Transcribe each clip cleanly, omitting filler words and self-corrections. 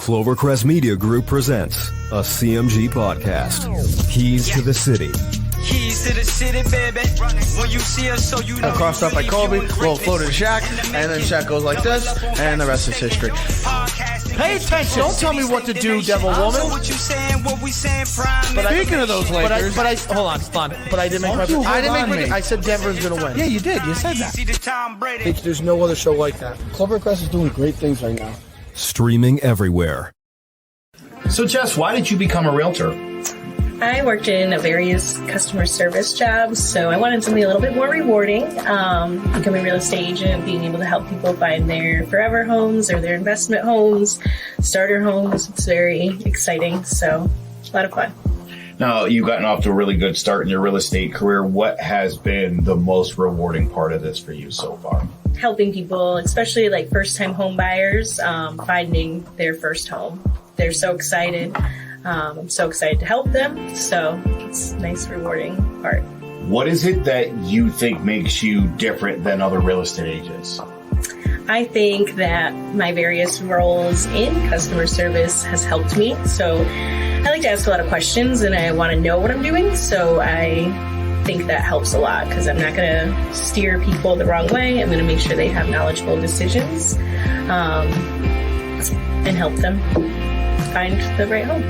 Clovercrest Media Group presents a CMG podcast. Keys to the City. Keys to the city, baby. When you see us, so you know. Crossed up by Kobe, little floater to Shaq, and then Shaq goes like this, and the rest is history. Pay attention. Don't tell me what to do, devil woman. But speaking of those Lakers, hold on. But I didn't make my. I said Denver's gonna win. Yeah, you did. You said that. There's no other show like that. Clovercrest is doing great things right now. Streaming everywhere. So, Jess, why did you become a realtor? I worked in various customer service jobs, so I wanted something a little bit more rewarding. Becoming a real estate agent, being able to help people find their forever homes or their investment homes, starter homes. It's very exciting, so a lot of fun. Now, you've gotten off to a really good start in your real estate career. What has been the most rewarding part of this for you so far? Helping people, especially like first-time home buyers, finding their first home. They're so excited. I'm so excited to help them. So it's a nice, rewarding part. What is it that you think makes you different than other real estate agents? I think that my various roles in customer service has helped me. So I like to ask a lot of questions and I want to know what I'm doing. So I think that helps a lot because I'm not going to steer people the wrong way. I'm going to make sure they have knowledgeable decisions and help them find the right home.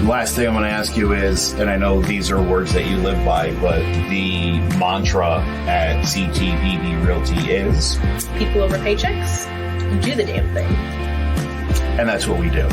Last thing I'm going to ask you is, and I know these are words that you live by, but the mantra at CTBB Realty is? People over paychecks, do the damn thing. And that's what we do.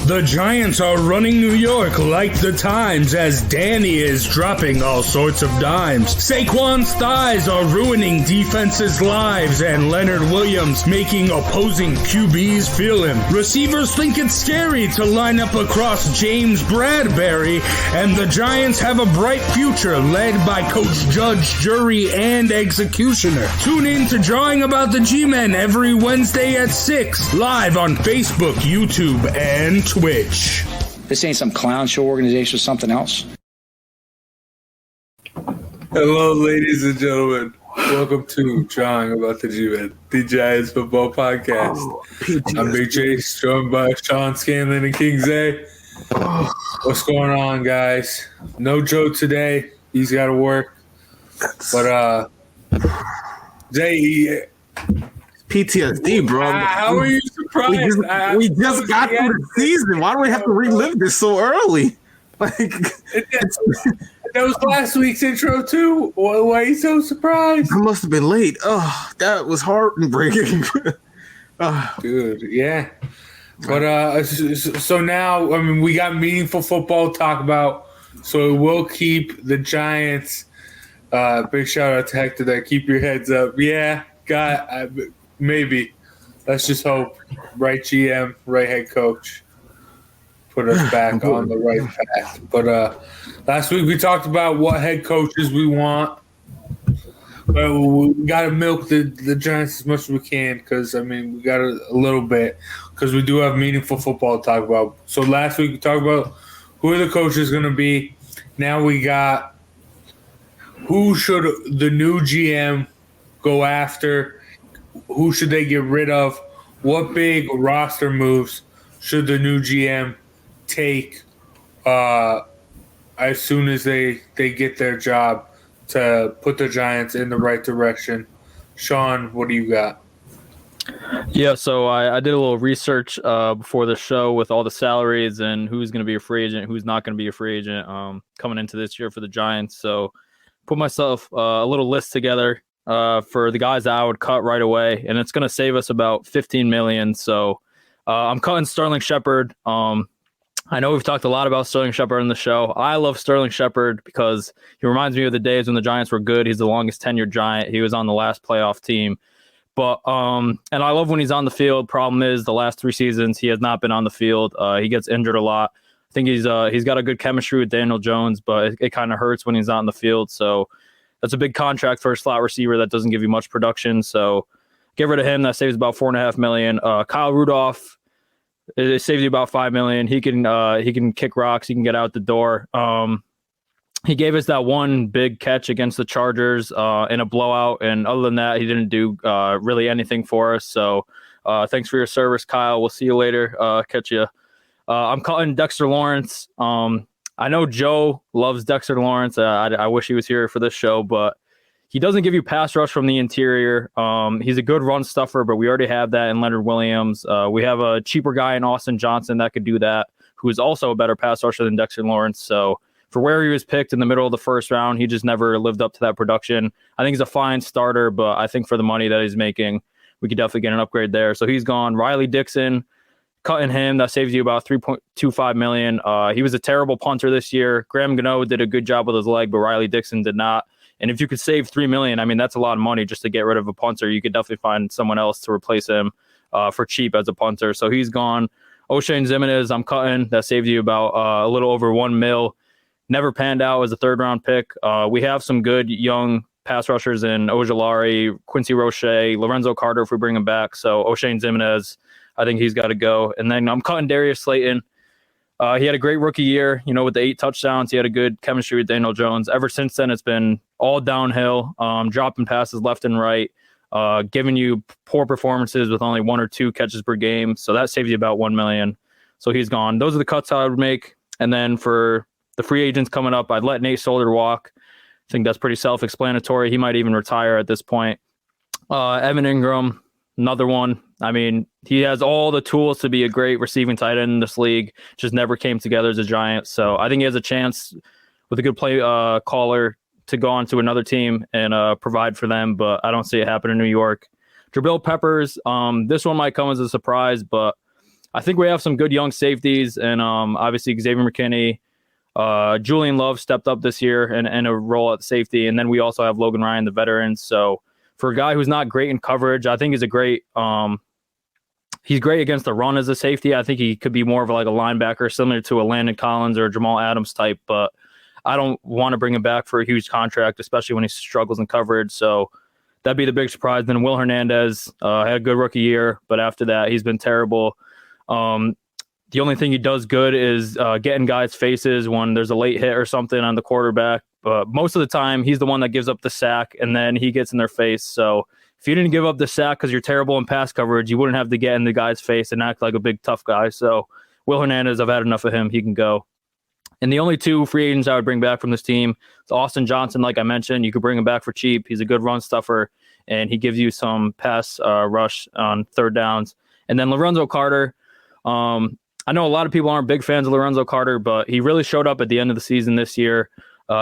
The Giants are running New York like the Times as Danny is dropping all sorts of dimes. Saquon's thighs are ruining defenses' lives and Leonard Williams making opposing QBs feel him. Receivers think it's scary to line up across James Bradbury, and the Giants have a bright future led by Coach Judge, Jury, and Executioner. Tune in to Drawing About the GMen every Wednesday at 6, live on Facebook, YouTube, and Twitch. This ain't some clown show organization or something else. Hello, ladies and gentlemen. Welcome to Drawing About the GMen, the Giants football podcast. I'm Big Chase, joined by Sean Scanlon and King Zay. What's going on, guys? No Joe today. He's got to work. But, Zay, PTSD, bro. how are you surprised? We just got through the season. Why do we have to relive this so early? Like that was last week's intro too. Why are you so surprised? I must have been late. Oh, that was heartbreaking. Dude, yeah. But so now, I mean, we got meaningful football to talk about. So we'll keep the Giants. Big shout out to Hector there. Keep your heads up. Yeah, maybe. Let's just hope. Right GM, right head coach. Put us back on the right path. But last week we talked about what head coaches we want. But we got to milk the Giants as much as we can because, I mean, we got a little bit because we do have meaningful football to talk about. So last week we talked about who are the coaches going to be. Now we got who should the new GM go after. Who should they get rid of? What big roster moves should the new GM take as soon as they get their job to put the Giants in the right direction? Sean, what do you got? Yeah, so I did a little research before the show with all the salaries and who's going to be a free agent, who's not going to be a free agent coming into this year for the Giants. So put myself a little list together for the guys that I would cut right away, and it's going to save us about $15 million. So I'm cutting Sterling Shepard. I know we've talked a lot about Sterling Shepard in the show. I love Sterling Shepard because he reminds me of the days when the Giants were good. He's the longest tenured Giant. He was on the last playoff team. But and I love when he's on the field. Problem is, the last 3 seasons he has not been on the field. He gets injured a lot. I think he's got a good chemistry with Daniel Jones, but it kind of hurts when he's not on the field. So that's a big contract for a slot receiver that doesn't give you much production. So Get rid of him. That saves about $4.5 million. Kyle Rudolph, it saves you about $5 million. He can kick rocks. He can get out the door. He gave us that one big catch against the Chargers in a blowout, and other than that, he didn't do really anything for us. So thanks for your service, Kyle. We'll see you later. Catch you. I'm calling Dexter Lawrence. I know Joe loves Dexter Lawrence. I wish he was here for this show, but he doesn't give you pass rush from the interior. He's a good run stuffer, but we already have that in Leonard Williams. We have a cheaper guy in Austin Johnson that could do that, who is also a better pass rusher than Dexter Lawrence. So for where he was picked in the middle of the first round, he just never lived up to that production. I think he's a fine starter, but I think for the money that he's making, we could definitely get an upgrade there. So he's gone. Riley Dixon, cutting him, that saves you about $3.25 million. He was a terrible punter this year. Graham Gano did a good job with his leg, but Riley Dixon did not. And if you could save $3 million, I mean, that's a lot of money just to get rid of a punter. You could definitely find someone else to replace him for cheap as a punter. So he's gone. O'Shane Zimenez, I'm cutting. That saved you about a little over $1 million. Never panned out as a third-round pick. We have some good young pass rushers in Ojulari, Quincy Roche, Lorenzo Carter if we bring him back. So O'Shane Zimenez, I think he's got to go. And then I'm cutting Darius Slayton. He had a great rookie year, with the 8 touchdowns. He had a good chemistry with Daniel Jones. Ever since then, it's been all downhill, dropping passes left and right, giving you poor performances with only 1 or 2 catches per game. So that saves you about $1 million. So he's gone. Those are the cuts I would make. And then for the free agents coming up, I'd let Nate Solder walk. I think that's pretty self-explanatory. He might even retire at this point. Evan Ingram, another one. I mean, he has all the tools to be a great receiving tight end in this league, just never came together as a Giant. So I think he has a chance with a good play caller to go on to another team and provide for them, but I don't see it happen in New York. Jabril Peppers, this one might come as a surprise, but I think we have some good young safeties, and obviously Xavier McKinney, Julian Love stepped up this year and a role at safety, and then we also have Logan Ryan, the veteran. So for a guy who's not great in coverage, I think he's a great he's great against the run as a safety. I think he could be more of like a linebacker, similar to a Landon Collins or a Jamal Adams type, but I don't want to bring him back for a huge contract, especially when he struggles in coverage. So that'd be the big surprise. Then Will Hernandez had a good rookie year, but after that, he's been terrible. The only thing he does good is getting guys' faces when there's a late hit or something on the quarterback. But most of the time, he's the one that gives up the sack, and then he gets in their face. So if you didn't give up the sack because you're terrible in pass coverage, you wouldn't have to get in the guy's face and act like a big, tough guy. So Will Hernandez, I've had enough of him. He can go. And the only 2 free agents I would bring back from this team is Austin Johnson, like I mentioned. You could bring him back for cheap. He's a good run stuffer, and he gives you some pass rush on third downs. And then Lorenzo Carter, I know a lot of people aren't big fans of Lorenzo Carter, but he really showed up at the end of the season this year.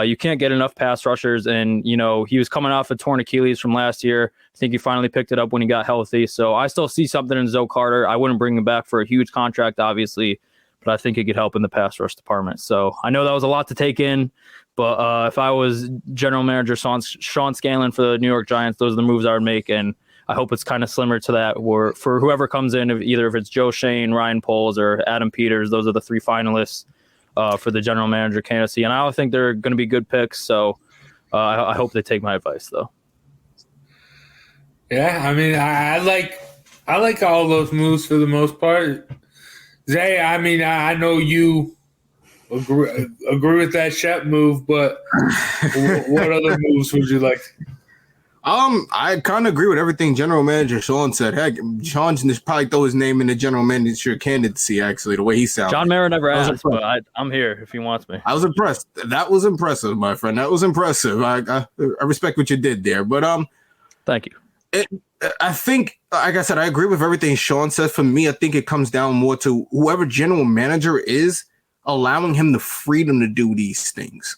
You can't get enough pass rushers, and, he was coming off a torn Achilles from last year. I think he finally picked it up when he got healthy. So I still see something in Zoe Carter. I wouldn't bring him back for a huge contract, obviously, but I think he could help in the pass rush department. So I know that was a lot to take in, but if I was general manager Sean Scanlon for the New York Giants, those are the moves I would make, and I hope it's kind of similar to that, where for whoever comes in, if it's Joe Shane, Ryan Poles, or Adam Peters, those are the 3 finalists for the general manager candidacy. And I don't think they're going to be good picks, so I hope they take my advice, though. Yeah, I mean, I like all those moves for the most part. Zay, I mean, I know you agree with that Shep move, but what other moves would you like? I kind of agree with everything General Manager Sean said. Heck, Sean should probably throw his name in the General Manager candidacy, actually, the way he sounded. John Mara never asked, but I'm here if he wants me. I was impressed. That was impressive, my friend. That was impressive. I respect what you did there. But thank you. I think, like I said, I agree with everything Sean said. For me, I think it comes down more to whoever General Manager is, allowing him the freedom to do these things.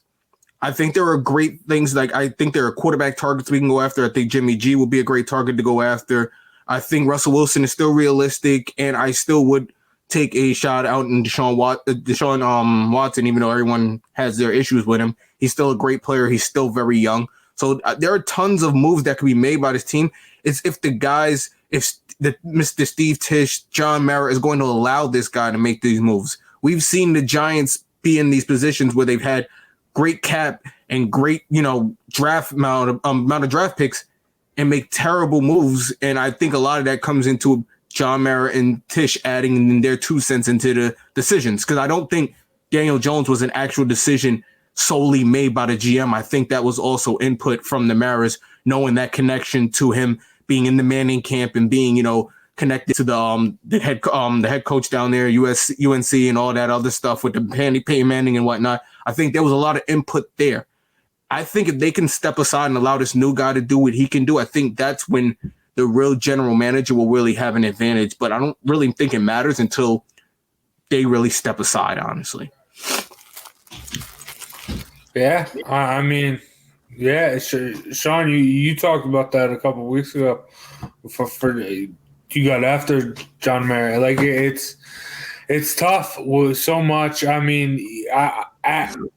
I think there are great things. Like, I think there are quarterback targets we can go after. I think Jimmy G will be a great target to go after. I think Russell Wilson is still realistic, and I still would take a shot out in Deshaun Watson, even though everyone has their issues with him. He's still a great player. He's still very young. So there are tons of moves that can be made by this team. It's if Mr. Steve Tisch, John Mara is going to allow this guy to make these moves. We've seen the Giants be in these positions where they've had great cap and great, draft amount of draft picks, and make terrible moves. And I think a lot of that comes into John Mara and Tisch adding in their 2 cents into the decisions. Because I don't think Daniel Jones was an actual decision solely made by the GM. I think that was also input from the Maras, knowing that connection to him being in the Manning camp and being, connected to the head coach down there, UNC, and all that other stuff with the Peyton Manning and whatnot. I think there was a lot of input there. I think if they can step aside and allow this new guy to do what he can do, I think that's when the real general manager will really have an advantage. But I don't really think it matters until they really step aside, honestly. Yeah, I mean, yeah, Sean, you talked about that a couple of weeks ago. For you got after John Mara, like it's tough with so much. I mean,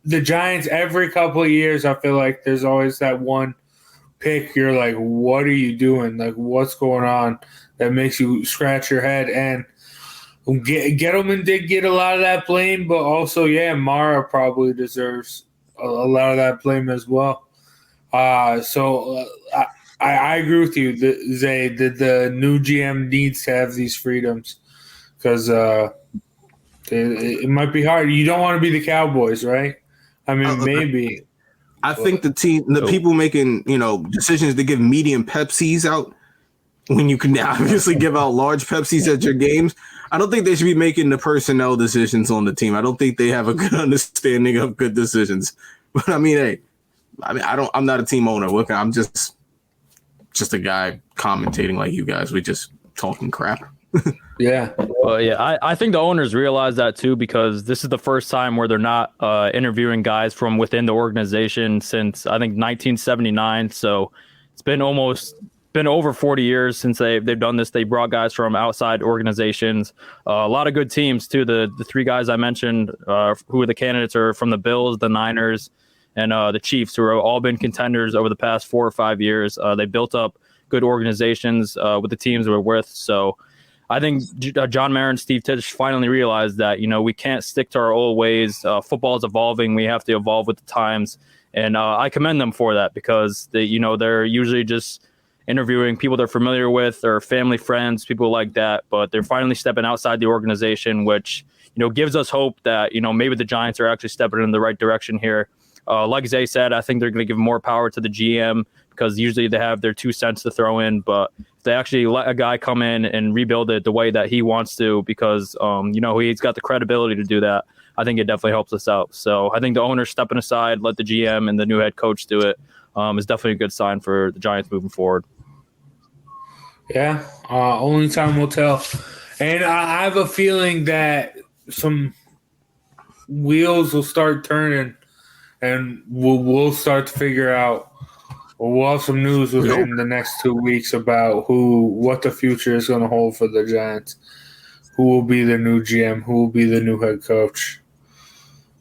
the Giants every couple of years, I feel like there's always that one pick. You're like, what are you doing? Like, what's going on? That makes you scratch your head. And Gettleman did get a lot of that blame, but also, yeah, Mara probably deserves a lot of that blame as well. I agree with you, Zay, that the new GM needs to have these freedoms because it might be hard. You don't want to be the Cowboys, right? I mean, maybe. I think the people making, decisions to give medium Pepsis out when you can obviously give out large Pepsis at your games. I don't think they should be making the personnel decisions on the team. I don't think they have a good understanding of good decisions. But I mean, I'm not a team owner. Look, I'm just a guy commentating like you guys. We're just talking crap. Yeah. Well, yeah, I think the owners realize that too, because this is the first time where they're not interviewing guys from within the organization since I think 1979. So it's been over 40 years since they've done this. They brought guys from outside organizations, a lot of good teams too. The 3 guys I mentioned, who are the candidates, are from the Bills, the Niners, and the Chiefs, who have all been contenders over the past 4 or 5 years. They built up good organizations with the teams we're with. So I think John Mara and Steve Tisch finally realized that, we can't stick to our old ways. Football is evolving. We have to evolve with the times. And I commend them for that because they're usually just interviewing people they're familiar with or family, friends, people like that. But they're finally stepping outside the organization, which, gives us hope that, maybe the Giants are actually stepping in the right direction here. Like Zay said, I think they're going to give more power to the GM because usually they have their 2 cents to throw in. But if they actually let a guy come in and rebuild it the way that he wants to, because, he's got the credibility to do that, I think it definitely helps us out. So I think the owner stepping aside, let the GM and the new head coach do it, is definitely a good sign for the Giants moving forward. Yeah, only time will tell. And I have a feeling that some wheels will start turning and we'll start to figure out, or we'll have some news within the next 2 weeks about what the future is going to hold for the Giants. Who will be the new GM? Who will be the new head coach?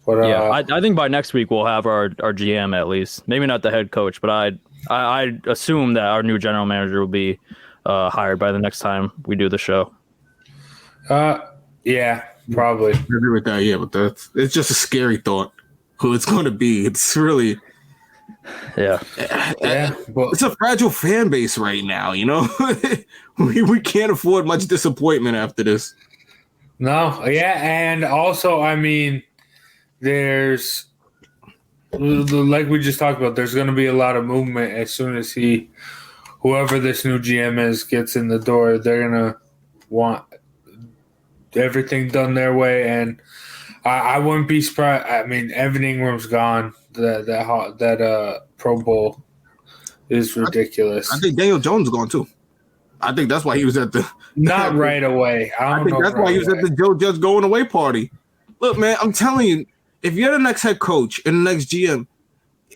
But I think by next week we'll have our GM at least. Maybe not the head coach, but I assume that our new general manager will be hired by the next time we do the show. Yeah, probably. I agree with that. Yeah, but it's just a scary thought. Who it's going to be? It's really, yeah. It's a fragile fan base right now. We can't afford much disappointment after this. No, yeah, and also, I mean, there's, like we just talked about, there's going to be a lot of movement as soon as whoever this new GM is gets in the door. They're going to want everything done their way, and I wouldn't be surprised. I mean, Evan Ingram's gone. That Pro Bowl is ridiculous. I think Daniel Jones is gone too. I think that's why he was at the not right away. I think that's why he was at the Joe Judge going away party. Look, man, I'm telling you, if you're the next head coach and the next GM,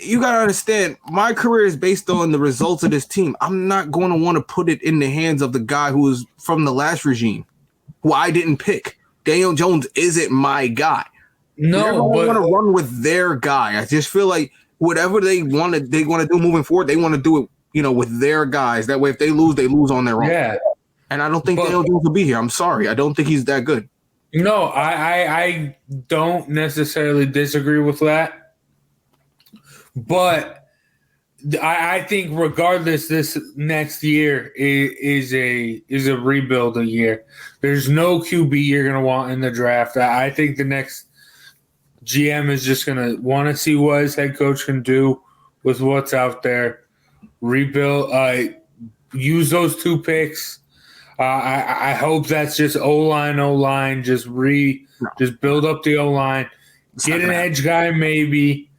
you gotta understand my career is based on the results of this team. I'm not going to want to put it in the hands of the guy who was from the last regime, who I didn't pick. Daniel Jones isn't my guy. No, but want to run with their guy. I just feel like whatever they want to do moving forward, they want to do it, with their guys. That way, if they lose on their own. Yeah. And I don't think Daniel Jones will be here. I'm sorry. I don't think he's that good. No, I don't necessarily disagree with that. But I think regardless, this next year is a rebuilding year. There's no QB you're going to want in the draft. I think the next GM is just going to want to see what his head coach can do with what's out there. Rebuild, use those 2 picks. I hope that's just O-line, just build up the O-line. Get an edge guy maybe,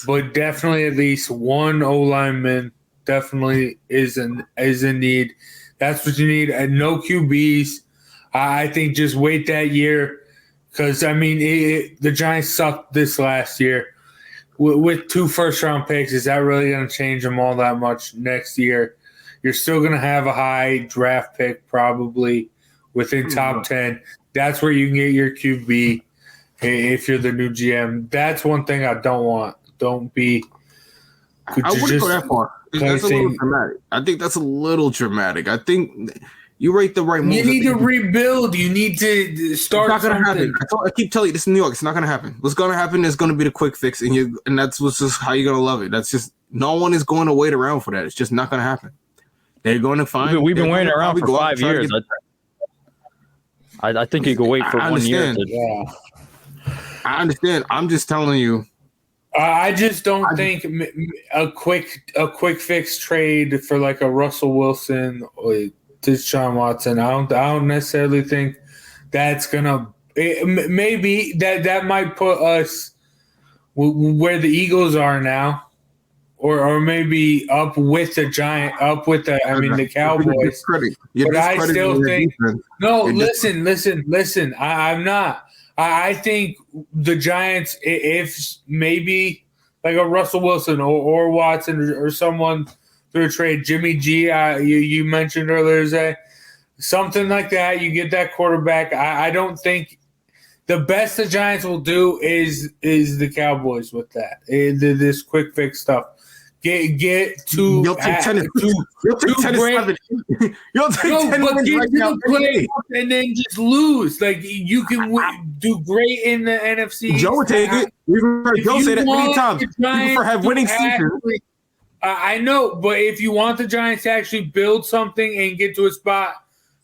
but definitely at least one O-lineman definitely is in need. That's what you need. And no QBs. I think just wait that year because, the Giants sucked this last year. With 2 first-round picks, is that really going to change them all that much next year? You're still going to have a high draft pick probably within top 10. That's where you can get your QB if you're the new GM. That's one thing I don't want. Don't be – I wouldn't go that far. That's a little dramatic. I think that's a little dramatic. I think you rate the right move. You need to rebuild. You need to start It's not going to something. happen. I keep telling you, this is New York. It's not going to happen. What's going to happen is going to be the quick fix, and that's what's just how you're going to love it. That's just – no one is going to wait around for that. It's just not going to happen. They're going to find – We've been waiting around for 5 years. I think you could wait for 1 year. I understand. I'm just telling you. I just don't think a quick fix trade for like a Russell Wilson or Deshaun Watson. I don't necessarily think that's gonna. Maybe that might put us where the Eagles are now, or maybe up with the the Cowboys. But I still think no. Listen. I'm not. I think the Giants, if maybe like a Russell Wilson or Watson or someone through a trade, Jimmy G, you mentioned earlier, Zay, something like that, you get that quarterback. I don't think the best the Giants will do is the Cowboys with that, this quick fix stuff. Get to you'll take 10 you'll take 10 7. You'll take 10 but wins get right to now. the play and then just lose. Like you can do great in the NFC. Joe would take it. We've heard Joe say that many times. He prefer have winning seasons. I know, but if you want the Giants to actually build something and get to a spot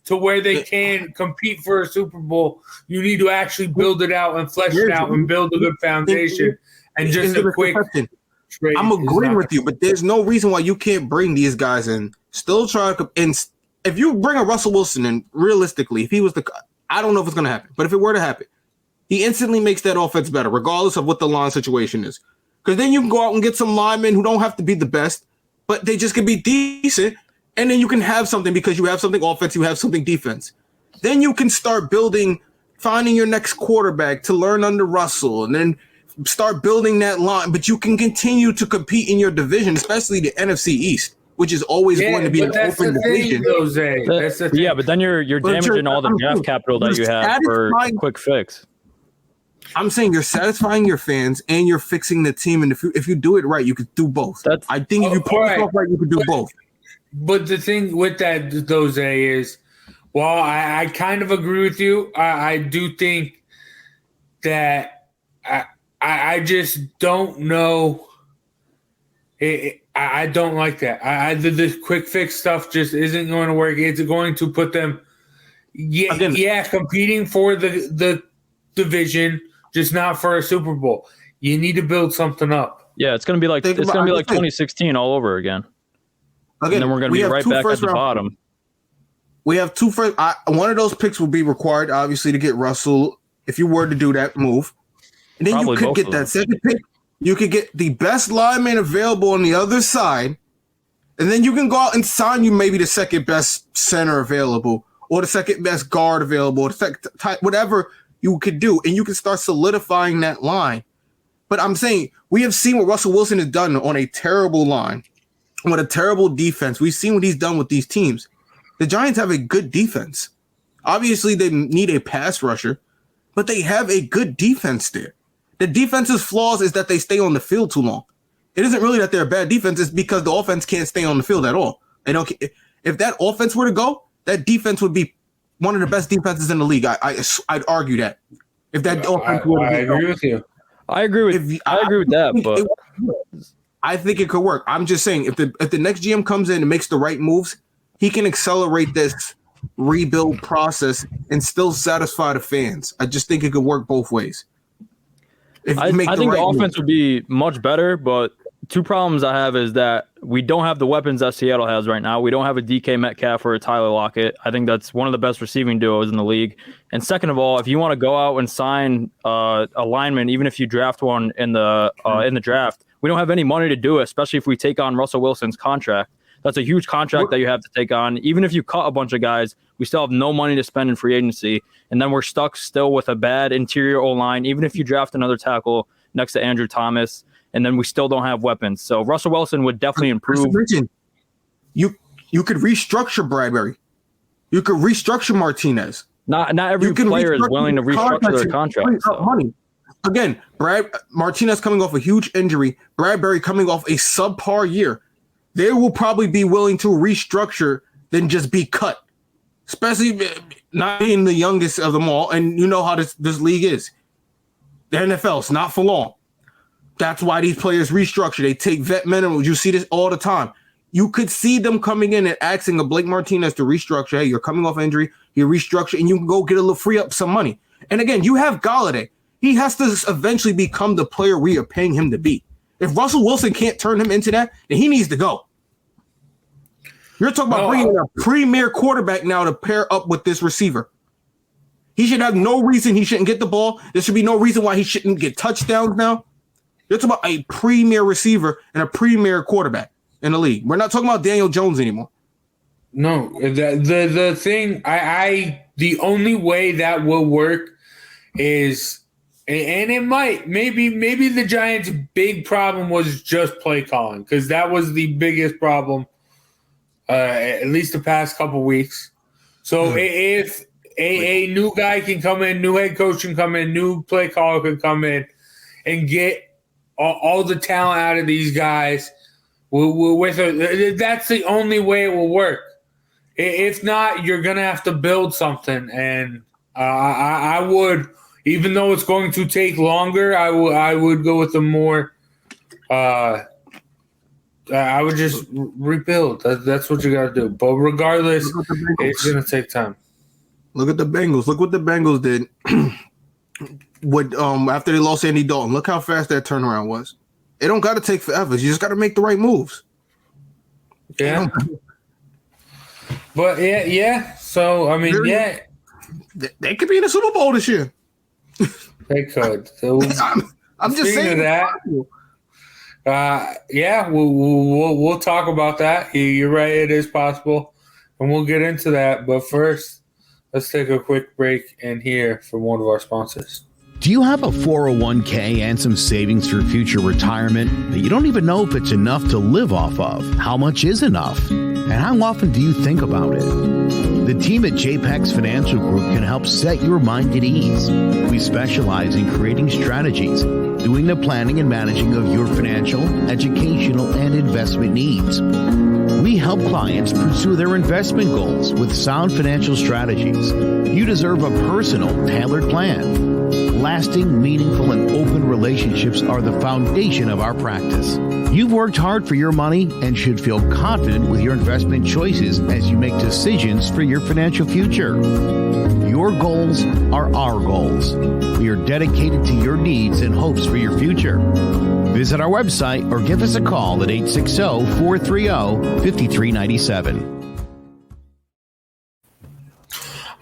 to where they can compete for a Super Bowl, you need to actually build it out and flesh it out and build a good foundation. And just a quick. I'm agreeing with you, but there's no reason why you can't bring these guys in. Still try to, and if you bring a Russell Wilson in, realistically, if he was I don't know if it's going to happen, but if it were to happen, he instantly makes that offense better, regardless of what the line situation is. Because then you can go out and get some linemen who don't have to be the best, but they just can be decent, and then you can have something because you have something offense, you have something defense. Then you can start finding your next quarterback to learn under Russell, and then start building that line, but you can continue to compete in your division, especially the NFC East, which is always going to be an open division. Yeah, but then you're damaging all the draft capital that you have for a quick fix. I'm saying you're satisfying your fans and you're fixing the team, and if you do it right, you could do both. I think if you pull it off right, you could do both. But the thing with that, though, Zay, is while I kind of agree with you, I do think that I just don't know. I don't like that. The quick fix stuff just isn't going to work. It's going to put them, competing for the division, just not for a Super Bowl. You need to build something up. Yeah, it's going to be like 2016 all over again. And then we're going to be right back at the bottom. We have two first. One of those picks will be required, obviously, to get Russell. If you were to do that move. And then you could get that second pick. You could get the best lineman available on the other side. And then you can go out and sign you maybe the second best center available or the second best guard available, whatever you could do. And you can start solidifying that line. But I'm saying we have seen what Russell Wilson has done on a terrible line, with a terrible defense. We've seen what he's done with these teams. The Giants have a good defense. Obviously, they need a pass rusher, but they have a good defense there. The defense's flaws is that they stay on the field too long. It isn't really that they're a bad defense. It's because the offense can't stay on the field at all. And if that offense were to go, that defense would be one of the best defenses in the league. I'd argue that. If that offense were to go. I agree with you. I agree with that, but I think it could work. I'm just saying, if the next GM comes in and makes the right moves, he can accelerate this rebuild process and still satisfy the fans. I just think it could work both ways. I think the offense would be much better, but two problems I have is that we don't have the weapons that Seattle has right now. We don't have a DK Metcalf or a Tyler Lockett. I think that's one of the best receiving duos in the league. And second of all, if you want to go out and sign a lineman, even if you draft one in the draft, we don't have any money to do it, especially if we take on Russell Wilson's contract. That's a huge contract that you have to take on. Even if you cut a bunch of guys, we still have no money to spend in free agency. And then we're stuck still with a bad interior O-line, even if you draft another tackle next to Andrew Thomas, and then we still don't have weapons. So Russell Wilson would definitely improve. You could restructure Bradbury. You could restructure Martinez. Not every player is willing to restructure their contract. Money. Again, Martinez coming off a huge injury, Bradbury coming off a subpar year. They will probably be willing to restructure than just be cut, especially not being the youngest of them all. And you know how this league is. The NFL, it's not for long. That's why these players restructure. They take vet minimums. You see this all the time. You could see them coming in and asking a Blake Martinez to restructure. Hey, you're coming off injury. You restructure, and you can go get a little free up some money. And again, you have Galladay. He has to eventually become the player we are paying him to be. If Russell Wilson can't turn him into that, then he needs to go. You're talking about bringing in a premier quarterback now to pair up with this receiver. He should have no reason he shouldn't get the ball. There should be no reason why he shouldn't get touchdowns now. You're talking about a premier receiver and a premier quarterback in the league. We're not talking about Daniel Jones anymore. No, the thing the only way that will work is, and it might, maybe the Giants' big problem was just play calling, because that was the biggest problem, at least the past couple weeks. So if a new guy can come in, new head coach can come in, new play caller can come in and get all the talent out of these guys, that's the only way it will work. If not, you're going to have to build something. And I would, even though it's going to take longer, I would go with the more I would just rebuild. That's what you got to do. But regardless, it's going to take time. Look at the Bengals. Look what the Bengals did after they lost Andy Dalton. Look how fast that turnaround was. It don't got to take forever. You just got to make the right moves. Yeah. But yeah. So I mean, they could be in the Super Bowl this year. They could. So I'm just saying that. We'll talk about that. You're right. It is possible, and we'll get into that. But first, let's take a quick break and hear from one of our sponsors. Do you have a 401k and some savings for future retirement that you don't even know if it's enough to live off of? How much is enough? And how often do you think about it? The team at JPEX Financial Group can help set your mind at ease. We specialize in creating strategies, doing the planning and managing of your financial, educational, and investment needs. We help clients pursue their investment goals with sound financial strategies. You deserve a personal, tailored plan. Lasting, meaningful, and open relationships are the foundation of our practice. You've worked hard for your money and should feel confident with your investment choices as you make decisions for your financial future. Your goals are our goals. We are dedicated to your needs and hopes for your future. Visit our website or give us a call at 860-430-5397.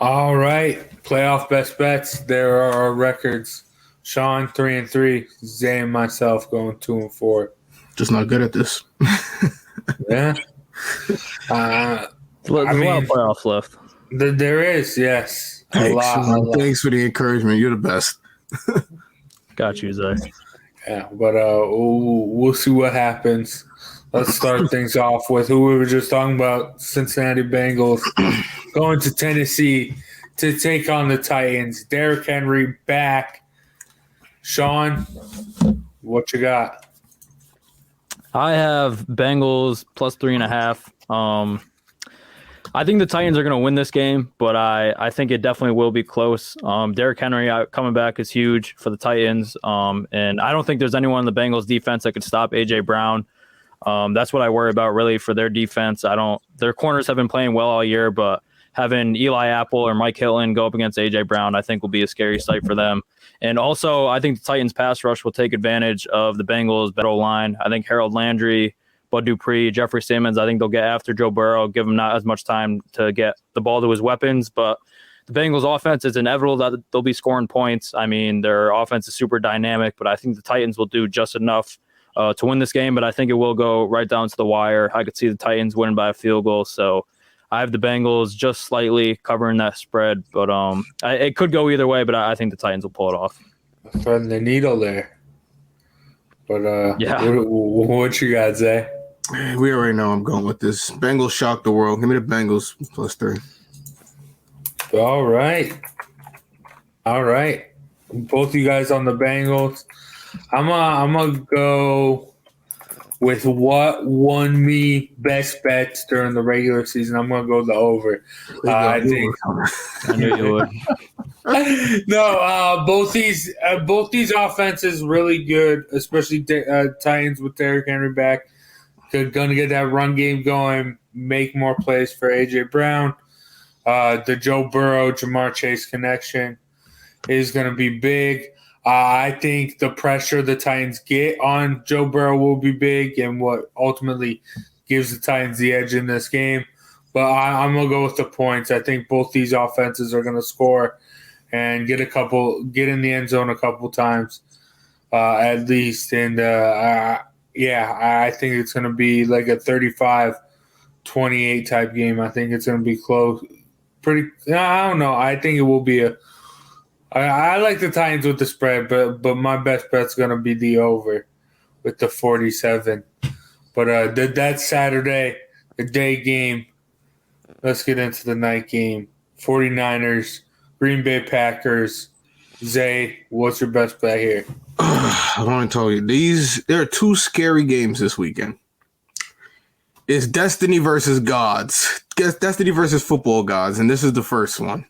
All right. Playoff best bets. There are our records. Sean 3-3. Zay and myself going 2-4. Just not good at this. Yeah. There's a lot of playoffs left. There is, yes. Thanks, thanks for the encouragement. You're the best. Got you, Zay. Yeah, but we'll see what happens. Let's start things off with who we were just talking about, Cincinnati Bengals going to Tennessee to take on the Titans. Derrick Henry back. Sean, what you got? I have Bengals plus 3.5. I think the Titans are going to win this game, but I think it definitely will be close. Derrick Henry coming back is huge for the Titans, and I don't think there's anyone in the Bengals defense that could stop A.J. Brown. That's what I worry about really for their defense. Their corners have been playing well all year, but having Eli Apple or Mike Hilton go up against A.J. Brown, I think will be a scary sight for them. And also, I think the Titans pass rush will take advantage of the Bengals' better line. I think Harold Landry, Bud Dupree, Jeffrey Simmons, I think they'll get after Joe Burrow, give him not as much time to get the ball to his weapons. But the Bengals' offense, is inevitable that they'll be scoring points. I mean, their offense is super dynamic, but I think the Titans will do just enough to win this game. But I think it will go right down to the wire. I could see the Titans winning by a field goal. So I have the Bengals just slightly covering that spread. But it could go either way, but I think the Titans will pull it off. Threading the needle there. But yeah. What you got, Zay? We already know I'm going with this. Bengals shock the world. Give me the Bengals +3. All right. Both you guys on the Bengals. I'm gonna go with what won me best bets during the regular season. I'm gonna go the over. I knew you would. No, both these offenses really good, especially Titans with Derrick Henry back. They're going to get that run game going, make more plays for A.J. Brown. The Joe Burrow, Jamar Chase connection is going to be big. I think the pressure the Titans get on Joe Burrow will be big and what ultimately gives the Titans the edge in this game. But I'm going to go with the points. I think both these offenses are going to score and get in the end zone a couple times at least. And, I think it's going to be like a 35-28 type game. I think it's going to be close. I don't know. I think it will be I like the Titans with the spread, but my best bet's going to be the over with the 47. But that's Saturday, the day game. Let's get into the night game. 49ers, Green Bay Packers. Zay, what's your best bet here? I want to tell you, there are two scary games this weekend. It's Destiny versus Gods. Destiny versus football gods, and this is the first one.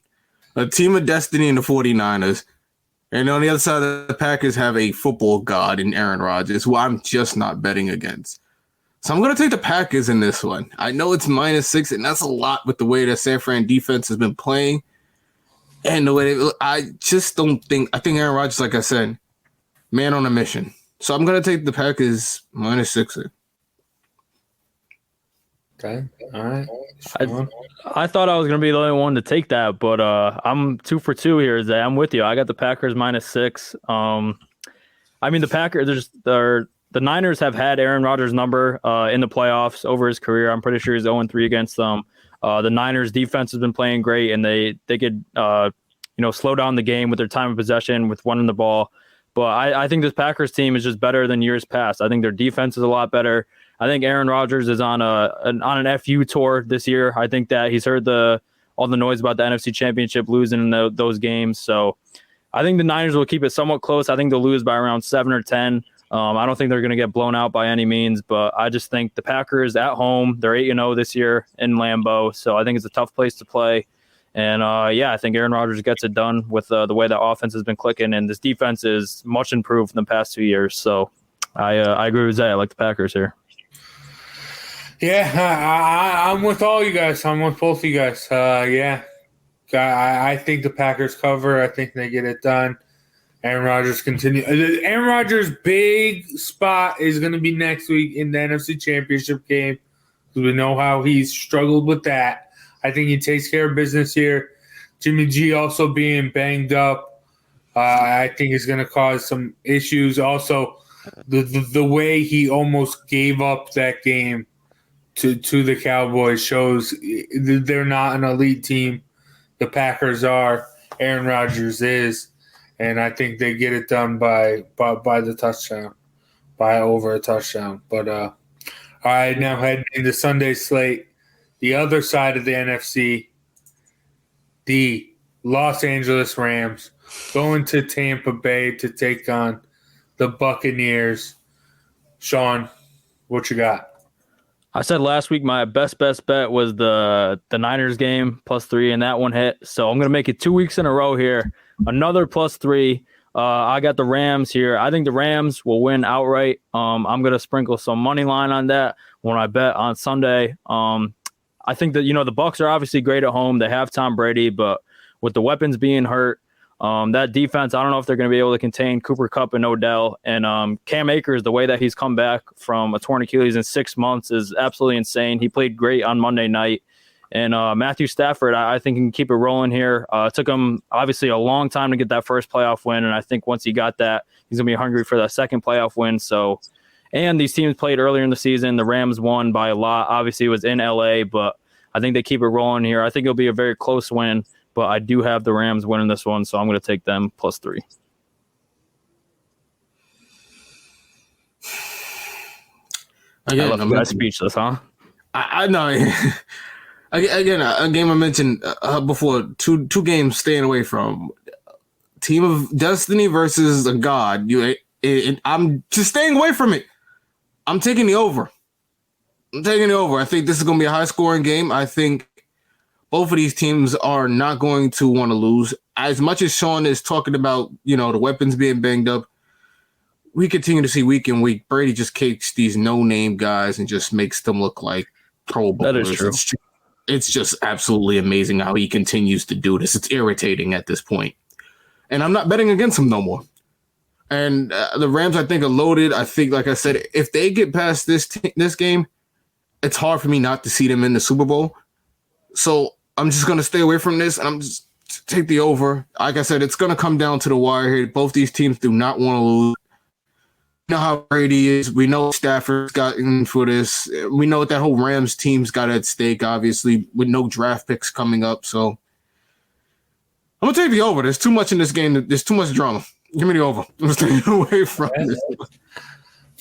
A team of Destiny and the 49ers. And on the other side of the Packers have a football god in Aaron Rodgers, who I'm just not betting against. So I'm going to take the Packers in this one. I know it's -6, and that's a lot with the way that San Fran defense has been playing. And the way I think Aaron Rodgers, like I said, man on a mission. So I'm going to take the Packers -6. Okay. All right. I thought I was going to be the only one to take that, but I'm 2 for 2 here, Zay. I'm with you. I got the Packers -6. I mean, the Packers, the Niners have had Aaron Rodgers' number in the playoffs over his career. I'm pretty sure he's 0-3 against them. The Niners' defense has been playing great, and they could slow down the game with their time of possession with running the ball. But I think this Packers team is just better than years past. I think their defense is a lot better. I think Aaron Rodgers is on an FU tour this year. I think that he's heard all the noise about the NFC Championship losing in those games. So I think the Niners will keep it somewhat close. I think they'll lose by around 7 or 10. I don't think they're going to get blown out by any means, but I just think the Packers at home, they're 8-0 this year in Lambeau. So I think it's a tough place to play. And I think Aaron Rodgers gets it done with the way that offense has been clicking, and this defense is much improved in the past 2 years. So I agree with Zay. I like the Packers here. Yeah, I'm with all you guys. I'm with both of you guys. I think the Packers cover. I think they get it done. Aaron Rodgers continue. Aaron Rodgers' big spot is going to be next week in the NFC Championship game. We know how he's struggled with that. I think he takes care of business here. Jimmy G also being banged up, I think is going to cause some issues. Also, the way he almost gave up that game to the Cowboys shows they're not an elite team. The Packers are. Aaron Rodgers is. And I think they get it done by the touchdown, by over a touchdown. But all right, now heading into Sunday slate, the other side of the NFC, the Los Angeles Rams going to Tampa Bay to take on the Buccaneers. Sean, what you got? I said last week my best bet was the Niners game +3, and that one hit. So I'm gonna make it 2 weeks in a row here. Another +3. I got the Rams here. I think the Rams will win outright. I'm gonna sprinkle some money line on that when I bet on Sunday. I think that the Bucs are obviously great at home. They have Tom Brady, but with the weapons being hurt, that defense, I don't know if they're going to be able to contain Cooper Kupp and Odell. And Cam Akers, the way that he's come back from a torn Achilles in 6 months is absolutely insane. He played great on Monday night. And Matthew Stafford, I think he can keep it rolling here. It took him, obviously, a long time to get that first playoff win. And I think once he got that, he's going to be hungry for that second playoff win. So, and these teams played earlier in the season. The Rams won by a lot. Obviously, it was in L.A., but I think they keep it rolling here. I think it'll be a very close win. But I do have the Rams winning this one, so I'm going to take them +3. Again, I'm speechless, huh? I know. Again, a game I mentioned before, two games staying away from. Team of Destiny versus a God. I'm just staying away from it. I'm taking the over. I think this is going to be a high-scoring game. I think both of these teams are not going to want to lose. As much as Sean is talking about, the weapons being banged up, we continue to see week in week, Brady just takes these no-name guys and just makes them look like Pro Bowlers. That is true. It's just absolutely amazing how he continues to do this. It's irritating at this point. And I'm not betting against him no more. And the Rams, I think, are loaded. I think, like I said, if they get past this game, it's hard for me not to see them in the Super Bowl. So I'm just going to stay away from this, and I'm just take the over. Like I said, it's going to come down to the wire here. Both these teams do not want to lose. We know how Brady is. We know Stafford's gotten for this. We know what that whole Rams team's got at stake, obviously, with no draft picks coming up. So I'm going to take the over. There's too much in this game. There's too much drama. Give me the over. I'm staying away from this.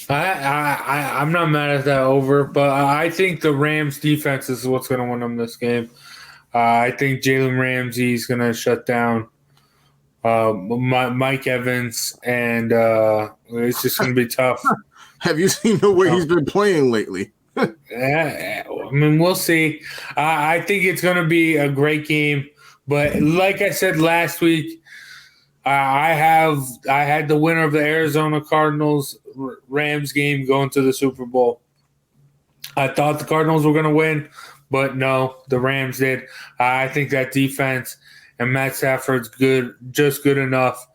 I'm not mad at that over, but I think the Rams defense is what's going to win them this game. I think Jalen Ramsey's going to shut down Mike Evans, and it's just going to be tough. Have you seen the way he's been playing lately? I mean, we'll see. I think it's going to be a great game, but like I said last week, I had the winner of the Arizona Cardinals Rams game going to the Super Bowl. I thought the Cardinals were going to win, but no, the Rams did. I think that defense and Matt Stafford's just good enough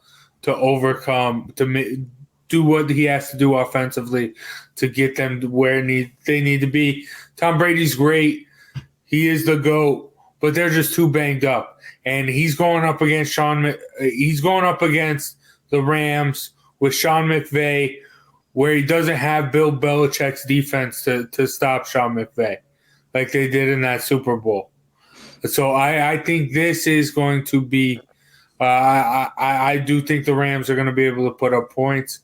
to overcome, to do what he has to do offensively to get them to where they need to be. Tom Brady's great. He is the GOAT, but they're just too banged up. And he's going up against the Rams with Sean McVay, where he doesn't have Bill Belichick's defense to stop Sean McVay like they did in that Super Bowl. So I think this is going to be I do think the Rams are going to be able to put up points.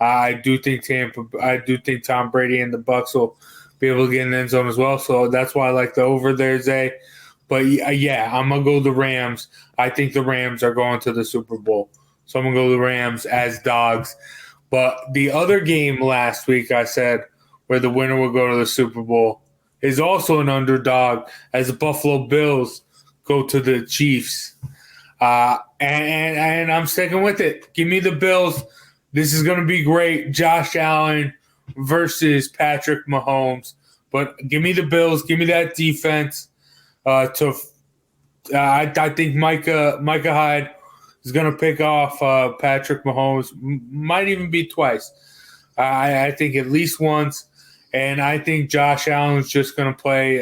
I do think Tom Brady and the Bucs will be able to get in the end zone as well. So that's why I like the over there, Zay. But yeah, I'm going to go the Rams. I think the Rams are going to the Super Bowl. So I'm going to go the Rams as dogs. But the other game last week, I said, where the winner will go to the Super Bowl, is also an underdog as the Buffalo Bills go to the Chiefs. And I'm sticking with it. Give me the Bills. This is going to be great. Josh Allen versus Patrick Mahomes. But give me the Bills. Give me that defense. I think Micah Hyde is going to pick off Patrick Mahomes. Might even be twice. I think at least once. And I think Josh Allen's just going to play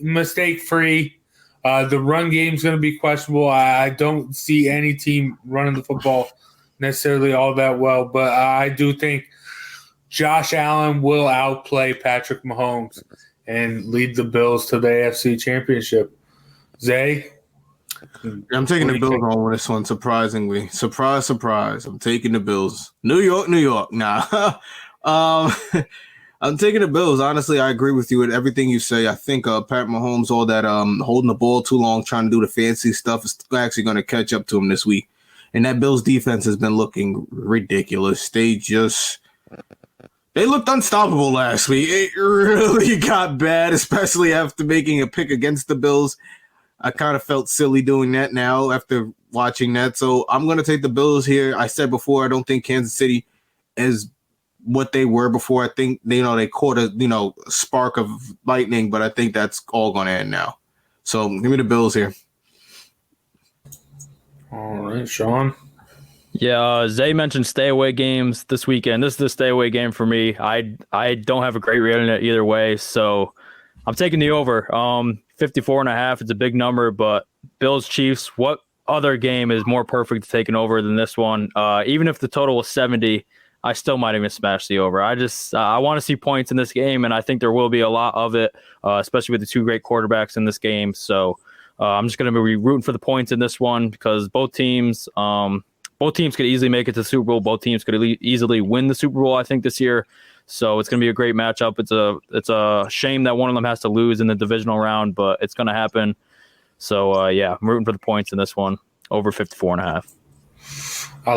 mistake free. The run game's going to be questionable. I don't see any team running the football necessarily all that well, but I do think Josh Allen will outplay Patrick Mahomes and lead the Bills to the AFC Championship. Zay? I'm taking the Bills on this one, surprisingly. Surprise, surprise. I'm taking the Bills. New York. Nah. I'm taking the Bills. Honestly, I agree with you with everything you say. I think Pat Mahomes, all that holding the ball too long, trying to do the fancy stuff, is actually going to catch up to him this week. And that Bills defense has been looking ridiculous. They just They looked unstoppable last week. It really got bad, especially after making a pick against the Bills. I kind of felt silly doing that now after watching that. So I'm going to take the Bills here. I said before, I don't think Kansas City is what they were before. I think they caught a spark of lightning, but I think that's all going to end now. So give me the Bills here. All right, Sean. Yeah, Zay mentioned stay away games this weekend. This is the stay away game for me. I don't have a great read on it either way, so I'm taking the over. 54.5. It's a big number, but Bills Chiefs. What other game is more perfect to take an over than this one? Even if the total was 70, I still might even smash the over. I want to see points in this game, and I think there will be a lot of it, especially with the two great quarterbacks in this game. So I'm just going to be rooting for the points in this one because both teams could easily make it to the Super Bowl. Both teams could easily win the Super Bowl, I think, this year. So it's going to be a great matchup. It's a shame that one of them has to lose in the divisional round, but it's going to happen. So, I'm rooting for the points in this one, over 54.5. I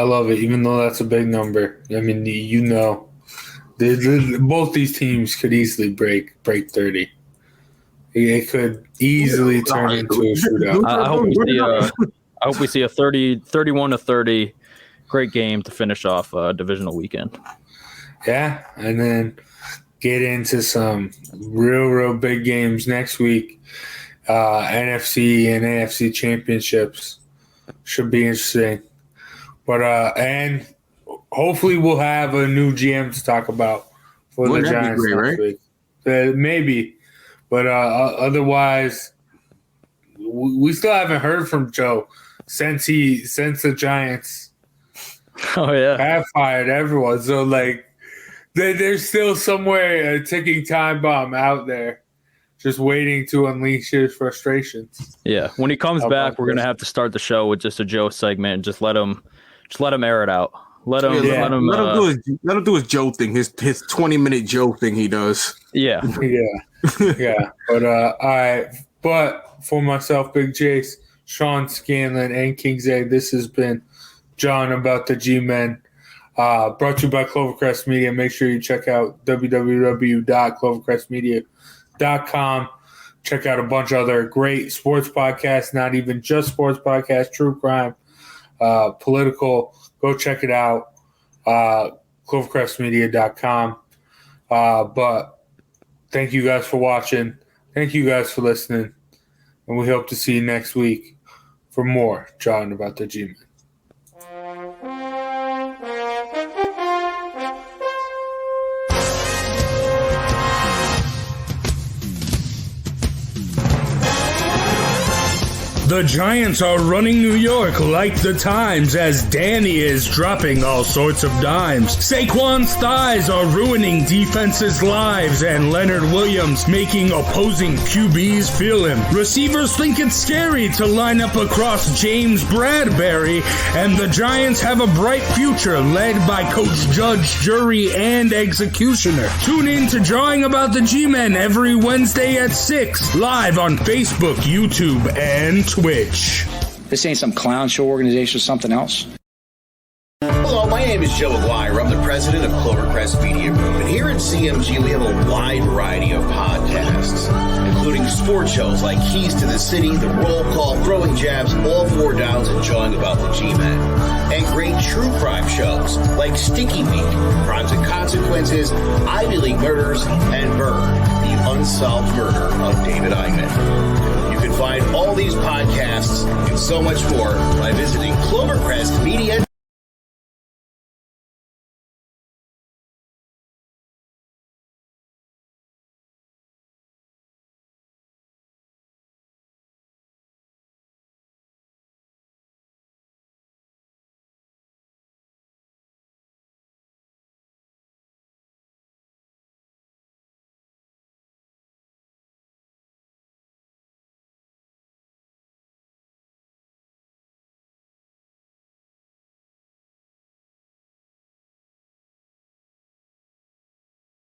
love it, even though that's a big number. I mean, both these teams could easily break 30. It could easily turn into a shootout. I hope we see a 31-30 great game to finish off a divisional weekend. Yeah, and then get into some real big games next week. NFC and AFC championships should be interesting. But and hopefully we'll have a new GM to talk about for the Giants next week. Maybe, but otherwise, we still haven't heard from Joe since the Giants. Have fired everyone. So there's still somewhere a ticking time bomb out there, just waiting to unleash his frustrations. Yeah, when he comes back, we're gonna have to start the show with just a Joe segment and just let him air it out. Let him do his Joe thing, his 20-minute Joe thing he does. Yeah. But all right. But for myself, Big Jace, Sean Scanlon, and King Zay, this has been John about the G-Men. Brought to you by Clovercrest Media. Make sure you check out www.clovercrestmedia.com. Check out a bunch of other great sports podcasts, not even just sports podcasts, true crime, political. Go check it out, clovercrestmedia.com. But thank you guys for watching. Thank you guys for listening. And we hope to see you next week for more John about the G-Men. The Giants are running New York like the times as Danny is dropping all sorts of dimes. Saquon's thighs are ruining defenses' lives and Leonard Williams making opposing QBs feel him. Receivers think it's scary to line up across James Bradbury, and the Giants have a bright future led by Coach Judge, Jury, and Executioner. Tune in to Drawing About the G-Men every Wednesday at 6, live on Facebook, YouTube, and Twitch. This ain't some clown show organization or something else. Hello, my name is Joe Aguirre. I'm the president of Clovercrest Media Group. And here at CMG, we have a wide variety of podcasts, including sports shows like Keys to the City, The Roll Call, Throwing Jabs, All Four Downs, and Jawing About the G-Men. And great true crime shows like Stinky Week, Crimes and Consequences, Ivy League Murders, and Bird, the unsolved murder of David Eichmann. You can find all these podcasts and so much more by visiting Clovercrest Media.